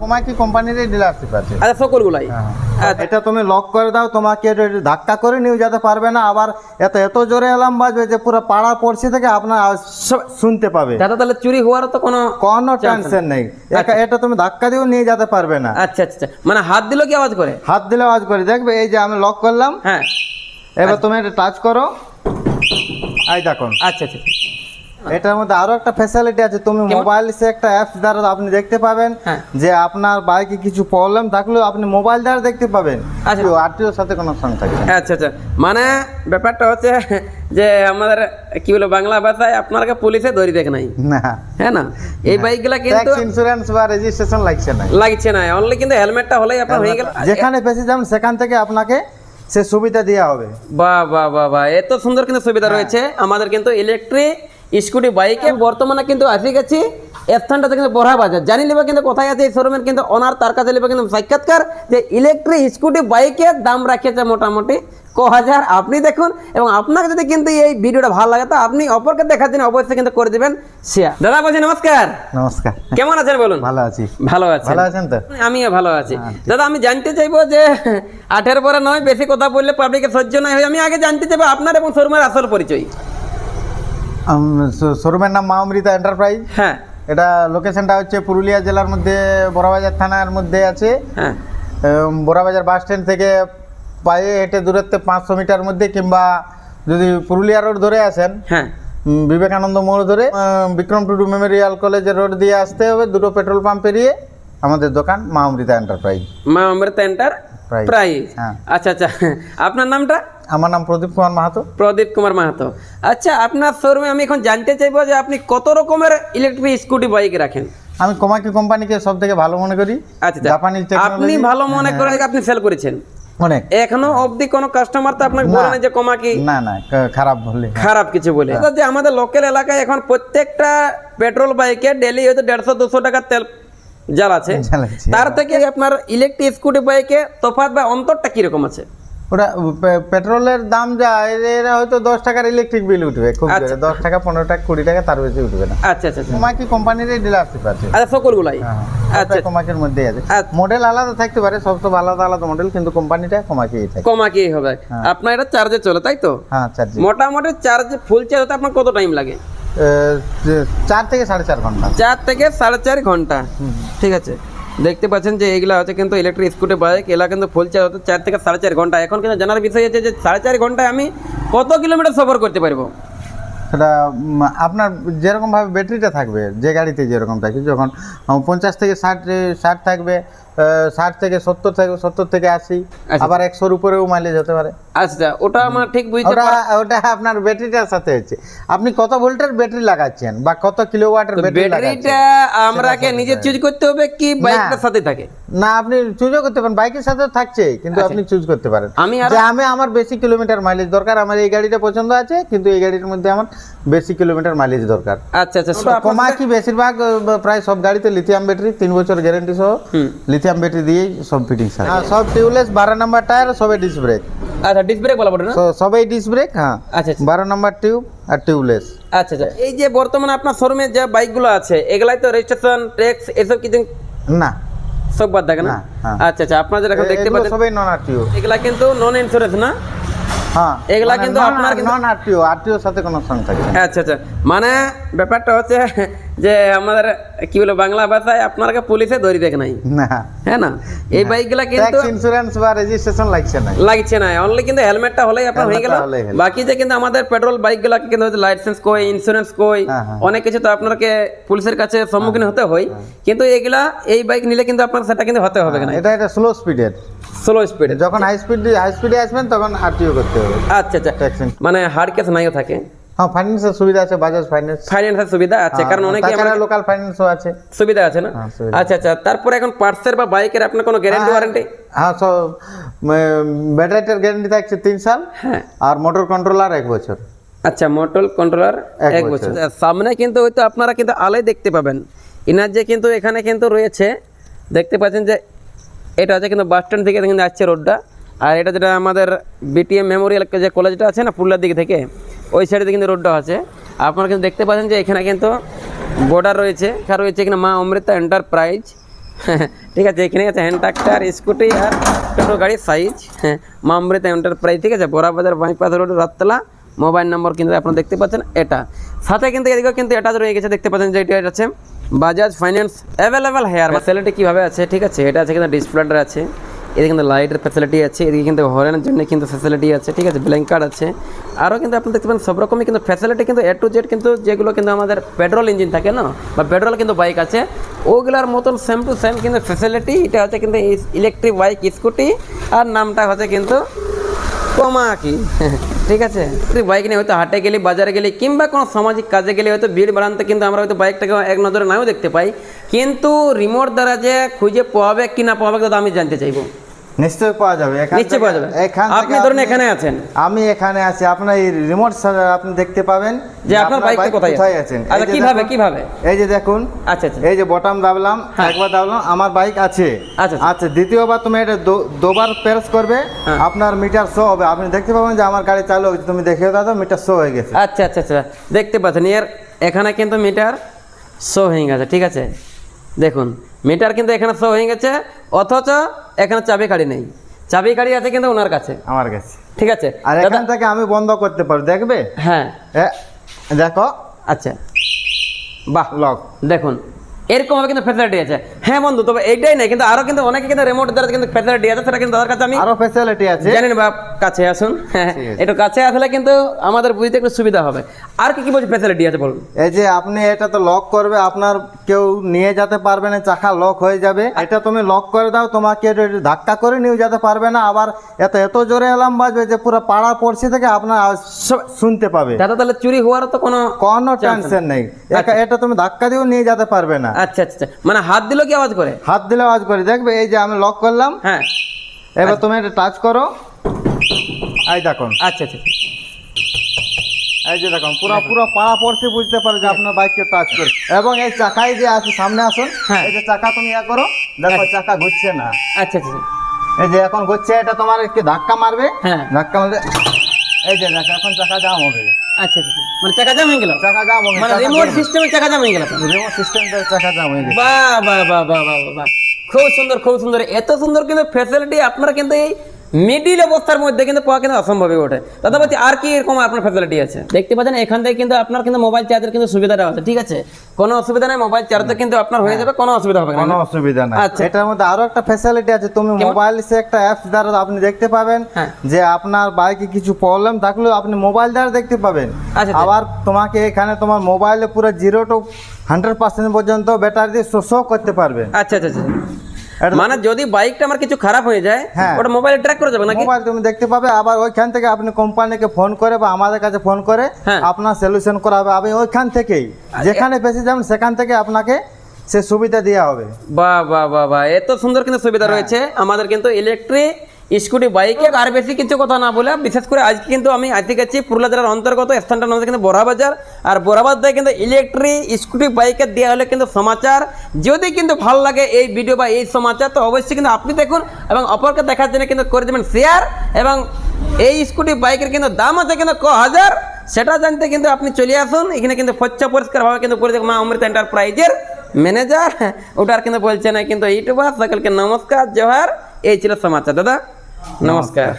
তোমাকে কোম্পানির ডিলারশিপ আছে। আচ্ছা সকলগুলাই। এটা তুমি লক করে দাও, তোমাকে ধাক্কা করে নিয়ে যেতে পারবে না। আবার এত জোরে অ্যালার্ম বাজবে যে পুরো পাড়া পড়শি থেকে আপনার আওয়াজ শুনতে পাবে। দাদা তাহলে চুরি হওয়ার তো কোনো টেনশন নেই। এটা তুমি ধাক্কা দিয়েও নিয়ে যেতে পারবে না। আচ্ছা আচ্ছা, মানে হাত দিলেও কি আওয়াজ করে? হাত দিলে আওয়াজ করে। দেখবে এই যে আমি লক করলাম, হ্যাঁ, এবার তুমি এটা টাচ করো, এই দেখুন। আচ্ছা আচ্ছা, এটার মধ্যে আরো একটা ফ্যাসিলিটি আছে। তুমি মোবাইল সে একটা অ্যাপস দ্বারা আপনি দেখতে পাবেন যে আপনার বাইকে কিছু প্রবলেম থাকলেও আপনি মোবাইল দ্বারা দেখতে পাবেন। আরটিওর সাথে কোনো সঙ্গে থাকবে। আচ্ছা আচ্ছা, মানে ব্যাপারটা হচ্ছে যে আমাদের কি বলে বাংলা ভাষায় আপনাকে পুলিশে ধরি দেখ নাই না, হ্যাঁ না, এই বাইকগুলা কিন্তু ইন্স্যুরেন্স বা রেজিস্ট্রেশন লাগছে না, অনলি কিন্তু হেলমেটটা হলেই আপনার হয়ে গেল। যেখানে বেশি যাবেন সেখান থেকে আপনাকে সে সুবিধা দেওয়া হবে। বাহ বাহ বাহ বাহ, এত সুন্দর কিন্তু সুবিধা রয়েছে আমাদের কিন্তু ইলেকট্রিক স্কুটি বাইকে। বর্তমানে কিন্তু আসি গেছি স্থানটাতে কিন্তু বড়া বাজার। জানি নেবে কিন্তু কোথায় আছে এই শোরুমের কিন্তু ওনার, তার কাছে নেবে কিন্তু সাক্ষাৎকার যে ইলেকট্রিক স্কুটি বাইকের দাম রাখেছে মোটামুটি 1000। আপনি দেখুন, এবং আপনাকে যদি কিন্তু এই ভিডিওটা ভালো লাগে তো আপনি অপরকে দেখার জন্য অবশ্যই কিন্তু করে দিবেন শেয়ার। দাদা বলছি নমস্কার। নমস্কার, কেমন আছেন বলুন? ভালো আছি। ভালো আছি, ভালো আছেন তো? আমিও ভালো আছি। দাদা আমি জানতে চাইবো যে 8 পরে নয়, বেশি কথা বললে পাবলিকের সহ্য নয় হয়, আমি আগে জানতে চাইবো আপনার এবং শোরুমের আসল পরিচয়। শোরুমের নাম মা অমৃতা এন্টারপ্রাইজ। হ্যাঁ, এটা লোকেশনটা হচ্ছে পুরুলিয়া জেলার মধ্যে বড়াবাজার থানার মধ্যে আছে। হ্যাঁ, বড়াবাজার বাস স্ট্যান্ড থেকে পায়ে হেঁটে দূরত্বে 500 মিটার মধ্যে, কিংবা যদি পুরুলিয়া রোড ধরে আসেন, হ্যাঁ, বিবেকানন্দ মোড় ধরে বিক্রম টুডু মেমোরিয়াল কলেজের রোড দিয়ে আসতে হবে। দুটো পেট্রোল পাম্প পেরিয়ে আমাদের দোকান মা অমৃতা এন্টারপ্রাইজ। মা অমৃতা এন্টারপ্রাইজ। আচ্ছা আচ্ছা, আপনার নামটা? আমার নাম প্রদীপ কুমার মাহাতো। প্রদীপ কুমার মাহাতো। আচ্ছা, আপনার শোরুমে আমি এখন জানতে চাইবো যে আপনি কত রকমের ইলেকট্রিক স্কুটি বাইক রাখেন? আমি কোমাকি কোম্পানিকে সব থেকে ভালো মনে করি। আচ্ছা, জাপানি আপনি ভালো মনে করে আপনি সেল করেছেন অনেক। এখনো অবধি কোন কাস্টমার তো আপনাকে বলে না যে কোমাকি না না খারাপ বলে, খারাপ কিছু বলে? যে আমাদের লোকাল এলাকায় এখন প্রত্যেকটা পেট্রোল বাইকে ডেলি হয়তো 150-200 টাকা তেল জ্বালাচ্ছে, তার থেকে আপনার ইলেকট্রিক স্কুটি বাইকে তফাৎ বা অন্তরটা কিরকম আছে? ওটা পেট্রোলের দাম যা, এরা হয়তো 10 টাকার ইলেকট্রিক বিল উঠবে, খুব 10 টাকা 15 টাকা 20 টাকা, তার বেশি উঠবে না। আচ্ছা আচ্ছা, কোমাকি কোম্পানির ডিলারশিপ আছে। আচ্ছা সকলগুলাই। আচ্ছা, কোমাকির মধ্যে আছে। মডেল আলাদা থাকতে পারে, সব আলাদা আলাদা মডেল, কিন্তু কোম্পানিটা কোমাকিই থাকে। কোমাকি হবে। আপনার এটা চার্জে চলে তাই তো? হ্যাঁ, চার্জে। মোটামুটি চার্জ ফুল চার্জ হতে আপনার কত টাইম লাগে? 4 থেকে 4.5 ঘন্টা। 4 থেকে 4.5 ঘন্টা। ঠিক আছে, দেখতে পাচ্ছেন যে এগুলা হচ্ছে কিন্তু ইলেকট্রিক স্কুটি বাইক, এগুলা কিন্তু ফুল চার্জ হতে 4 থেকে 4.5 ঘন্টা। এখন কিন্তু জানার বিষয় হচ্ছে যে 4.5 ঘন্টায় আমি কত কিলোমিটার সফর করতে পারবো? সেটা আপনার যেরকম ভাবে ব্যাটারিটা থাকবে, যে গাড়িতে যেরকম থাকে, যখন 50 থেকে 60 থাকবে, 60 থেকে 70 থাকবে, 70 থেকে 80, আবার 100-র উপরেও মাইলেজ হতে পারে। আচ্ছা, ওটা আমার ঠিক বুঝতে ওটা আপনার ব্যাটারিটার সাথে হচ্ছে, আপনি কত ভোল্টের ব্যাটারি লাগাচ্ছেন বা কত কিলোওয়াটের ব্যাটারি লাগাচ্ছেন। ব্যাটারিটা আমরাকে নিজে চুজ করতে হবে কি বাইকের সাথে থাকে? না, আপনি চুজও করতে পারেন, বাইকের সাথে থাকছে, কিন্তু আপনি চুজ করতে পারেন যে আমার বেশি কিলোমিটার মাইলেজ দরকার, আমার এই গাড়িটা পছন্দ আছে, কিন্তু এই গাড়ির মধ্যে আমার বেশি কিলোমিটার মাইলেজ দরকার। আচ্ছা আচ্ছা, কোমাকি বেশিরভাগ প্রায় সব গাড়িতে লিথিয়াম ব্যাটারি, 3 বছর গ্যারান্টি সহ লিথিয়াম ব্যাটারি দিয়েই সব ফিটিংস আছে। সব টিউবলেস, 12 নম্বর টায়ার, সবে ডিস্ক ব্রেক। আচ্ছা, ডিস্ক ব্রেক বলা পড়ে না? সবাই ডিস্ক ব্রেক। হ্যাঁ, আচ্ছা, 12 নম্বর টিউব আর টিউবলেস। আচ্ছা আচ্ছা, এই যে বর্তমানে আপনার শোরুমে যে বাইকগুলো আছে এগুলাই তো রেজিস্ট্রেশন ট্যাক্স এসব কিছু না, সব বাদ থাকে না? আচ্ছা আচ্ছা, আপনারা যেটা এখন দেখতে পাচ্ছেন সবাই নন আরটিও। এগুলা কিন্তু নন ইন্স্যুরেন্স না? হ্যাঁ, এগুলা কিন্তু আপনার নন আরটিও, আরটিওর সাথে কোনো সঙ্গ থাকে না। আচ্ছা আচ্ছা, মানে ব্যাপারটা হচ্ছে যে আমাদের কি বলে বাংলা ভাষায় আপনাকে পুলিশে ধরি দেখ নাই না, হ্যাঁ না, এই বাইকগুলা কিন্তু ইন্স্যুরেন্স বা রেজিস্ট্রেশন লাগছে না, অনলি কিন্তু হেলমেটটা হলেই আপনার হয়ে গেল। বাকি যে কিন্তু আমাদের পেট্রোল বাইকগুলাকে কিন্তু লাইসেন্স কই, ইন্স্যুরেন্স কই, অনেক কিছু তো আপনাকে পুলিশের কাছে সম্মুখীন হতে হয়, কিন্তু এগুলা এই বাইক নিলে কিন্তু আপনার সেটা কিন্তু হতে হবে না। এটা স্লো স্পিডের, স্লো স্পিড। যখন হাই স্পিডে আসবেন তখন আরটিও করতে হবে। আচ্ছা আচ্ছা, মানে হার্ড কেস নাইও থাকে। হ্যাঁ, ফাইন্যান্সের সুবিধা আছে, বাজাজ ফাইন্যান্সের সুবিধা আছে, কারণ অনেকে আমাদের লোকাল ফাইন্যান্সও আছে, সুবিধা আছে না? আচ্ছা আচ্ছা, তারপরে এখন পার্টসের বা বাইকের আপনার কোনো গ্যারান্টি ওয়ারেন্টি? হ্যাঁ, সব ব্যাটারিটার গ্যারান্টি থাকছে 3 সাল। হ্যাঁ, আর মোটর কন্ট্রোলার 1 বছর। আচ্ছা, মোটর কন্ট্রোলার 1 বছর। সামনে কিন্তু হয়তো আপনারা কিন্তু আলোয় দেখতে পাবেন ইনার যে কিন্তু এখানে কিন্তু রয়েছে, দেখতে পাচ্ছেন যে এটা হচ্ছে কিন্তু বাস স্ট্যান্ড থেকে কিন্তু আসছে রোডটা, আর এটা যেটা আমাদের বিটিএম মেমোরিয়াল যে কলেজটা আছে না পুরুলিয়ার দিক থেকে, ওই সাইডে কিন্তু রোডটা আছে। আপনারা কিন্তু দেখতে পাচ্ছেন যে এখানে কিন্তু বর্ডার রয়েছে, এখানে রয়েছে এখানে মা অমৃতা এন্টারপ্রাইজ, ঠিক আছে, এখানে আছে হ্যান্ড ট্রাক্টর, স্কুটি আর টোটো গাড়ির সাইজ। হ্যাঁ, মা অমৃতা এন্টারপ্রাইজ, ঠিক আছে, Barabazar bypass road, Rattala. Mobile number কিন্তু আপনারা দেখতে পাচ্ছেন এটা। সাথে কিন্তু এদিকেও কিন্তু এটা রয়ে গেছে, দেখতে পাচ্ছেন যে এটা আছে Bajaj finance available hair facility কীভাবে আছে, ঠিক আছে। এটা আছে কিন্তু ডিসপ্লেটার আছে, এদিকে কিন্তু লাইটের ফ্যাসিলিটি আছে, এদিকে কিন্তু হরেনের জন্য কিন্তু ফ্যাসিলিটি আছে, ঠিক আছে, ব্ল্যাঙ্কার্ড আছে। আরও কিন্তু আপনি দেখতে পাবেন সব রকমই কিন্তু ফ্যাসিলিটি কিন্তু A to Z কিন্তু যেগুলো কিন্তু আমাদের পেট্রোল ইঞ্জিন থাকে না, বা পেট্রোল কিন্তু বাইক আছে, ওগুলার মতন সেম টু সেম কিন্তু ফ্যাসিলিটি। এটা হচ্ছে কিন্তু ইলেকট্রিক বাইক স্কুটি, আর নামটা হচ্ছে কিন্তু কমাকি, ঠিক আছে। বাইক নিয়ে হয়তো হাটে গেলে, বাজারে গেলে, কিংবা কোনো সামাজিক কাজে গেলে হয়তো ভিড় বাড়াতে কিন্তু আমরা হয়তো বাইকটাকে এক নজরে নাও দেখতে পাই, কিন্তু রিমোট দ্বারা যে খুঁজে পাওয়াবে কি না পাওয়াবে তো আমি জানতে চাইবো। নিশ্চয়ই পাওয়া যাবে, নিশ্চয় পাওয়া যাবে। আপনি ধরুন এখানে আছেন, আমি এখানে আছি, আপনার এই রিমোট আপনি দেখতে পাবেন যে আপনার বাইকটা কোথায় আছেন। আচ্ছা, কিভাবে এই যে দেখুন, আচ্ছা আচ্ছা, এই যে বটম দাবলাম, একবার দাবলাম, আমার বাইক আছে। আচ্ছা আচ্ছা, দ্বিতীয়বার তুমি এটা দুবার প্রেস করবে, আপনার মিটার শো হবে, আপনি দেখতে পাবেন যে আমার গাড়ি চালু হচ্ছে, তুমি দেখে দাও, মিটার শো হয়ে গেছে। আচ্ছা আচ্ছা আচ্ছা, দেখতে পাচ্ছেন এর এখানে কিন্তু মিটার শো হয়ে গেছে, ঠিক আছে। দেখুন মিটার কিন্তু এখানে শো হয়ে গেছে, অথচ এখানে চাবি কাড়ি নেই, চাবি কাড়ি আছে কিন্তু ওনার কাছে, আমার কাছে, ঠিক আছে। আর এখান থেকে আমি বন্ধ করতে পারি, দেখবে? হ্যাঁ, দেখো, আচ্ছা, বাহ, লক, দেখুন এরকম ভাবে কিন্তু ফ্যাসিলিটি আছে। হ্যাঁ বন্ধু, তবে এইটাই নাই, কিন্তু আরো কিন্তু অনেকে কিন্তু রিমোট দ্বারা কিন্তু ফ্যাসিলিটি আছে, সেটা কিন্তু তাদের কাছে আমি আরো ফ্যাসিলিটি আছে, জানেন বাপ, কাছে আসুন, একটু কাছে আসলে কিন্তু আমাদের বুঝতে একটু সুবিধা হবে। আর কি কি বলছি ফ্যাসিলিটি আছে বলুন? এই যে আপনি এটা তো লক করবে, আপনার কেউ নিয়ে যেতে পারবে না, চাকা লক হয়ে যাবে। এটা তুমি লক করে দাও, তোমাকে ধাক্কা করে নিয়ে যেতে পারবে না। আবার এত জোরে অ্যালার্ম বাজবে যে পুরো পাড়া পড়শি থেকে আপনার আওয়াজ শুনতে পাবে। দাদা তাহলে চুরি হওয়ার তো কোনো টেনশন নেই, এটা তুমি ধাক্কা দিয়েও নিয়ে যেতে পারবে না। আচ্ছা আচ্ছা, মানে হাত দিলেও কি আওয়াজ করে? হাত দিলে আওয়াজ করে, দেখবে। এই যে আমি লক করলাম, হ্যাঁ, এবার তুমি এটা টাচ করো, এই দেখুন। আচ্ছা আচ্ছা, এই যে দেখুন, পুরো পাড়া পড়ছে, বুঝতে পারো যে আপনার বাইককে টাচ করে। এবং এই চাকায় যে আছে, সামনে আসুন, এই যে চাকা তুমি করো, দেখো চাকা ঘুরছে না। আচ্ছা আচ্ছা, এই যে এখন ঘুরছে, এটা তোমার কি ধাক্কা মারবে, ধাক্কা মারলে এই যে দেখো এখন চাকা জাম হবে। আচ্ছা আচ্ছা, মানে চাকা জাম হয়ে গেল, চাকা জাম হবে, মানে রিমোট সিস্টেমে চাকা জাম হয়ে গেল, রিমোট সিস্টেমে চাকা জাম হয়ে গেছে। বাহ বাহ বাহ বাহ বাহ বাহ, খুব সুন্দর খুব সুন্দর। এত সুন্দর কিন্তু ফ্যাসিলিটি আপনারা কিন্তু এই মিডিল অবস্থার মধ্যে কিন্তু পাওয়া কিন্তু অসম্ভব হয়ে ওঠে। দাদা বলছি আর কি এরকম আপনার ফ্যাসিলিটি আছে? দেখতে পাচ্ছেন এখান থেকে কিন্তু আপনার কিন্তু মোবাইল চার্জের কিন্তু সুবিধাটা আছে, ঠিক আছে, কোনো অসুবিধা নেই, মোবাইল চার্জ কিন্তু আপনার হয়ে যাবে, কোনো অসুবিধা হবে না, কোনো অসুবিধা নাই। আচ্ছা, এটার মধ্যে আরো একটা ফ্যাসিলিটি আছে, তুমি মোবাইল সে একটা অ্যাপস দ্বারা আপনি দেখতে পাবেন যে আপনার বাইকে কিছু প্রবলেম থাকলেও আপনি মোবাইল দ্বারা দেখতে পাবেন। আবার তোমাকে এখানে তোমার মোবাইলে পুরো 0 to 100% পর্যন্ত ব্যাটারি দিয়ে শো করতে পারবে। আচ্ছা আচ্ছা, মানে যদি বাইকটা আমার কিছু খারাপ হয়ে যায়, ওটা মোবাইলে ট্র্যাক করে যাবে নাকি? মোবাইল তুমি দেখতে পাবে, আবার ওইখান থেকে আপনি কোম্পানিকে ফোন করে বা আমাদের কাছে ফোন করে আপনার সলিউশন করা হবে। আমি ওইখান থেকেই যেখানে বেশি যাবেন সেখান থেকে আপনাকে সে সুবিধা দেওয়া হবে। বাহ বাহ বাহ বাহ, এত সুন্দর কিন্তু সুবিধা রয়েছে আমাদের কিন্তু ইলেকট্রিক স্কুটি বাইকে। আর বেশি কিছু কথা না বলে, বিশেষ করে আজকে কিন্তু আমি আজকে গেছি পুরুলিয়া জেলার অন্তর্গত স্থানটার নাম কিন্তু বড়াবাজার। আর বড়াবাজারে কিন্তু ইলেকট্রিক স্কুটি বাইকে দেওয়া হলে কিন্তু সমাচার, যদি কিন্তু ভালো লাগে এই ভিডিও বা এই সমাচার, তো অবশ্যই কিন্তু আপনি দেখুন এবং অপরকে দেখার জন্য কিন্তু করে দেবেন শেয়ার। এবং এই স্কুটি বাইকের কিন্তু দাম আছে কিন্তু ক হাজার, সেটা জানতে কিন্তু আপনি চলে আসুন এখানে। কিন্তু স্বচ্ছ পরিষ্কারভাবে কিন্তু করে দেখুন মা অমৃতা এন্টারপ্রাইজের ম্যানেজার, ওটার কিন্তু বলছে না কিন্তু ইউটিউবার। সকলকে নমস্কার, জোহার। এই ছিল সমাচার দাদা, নমস্কার।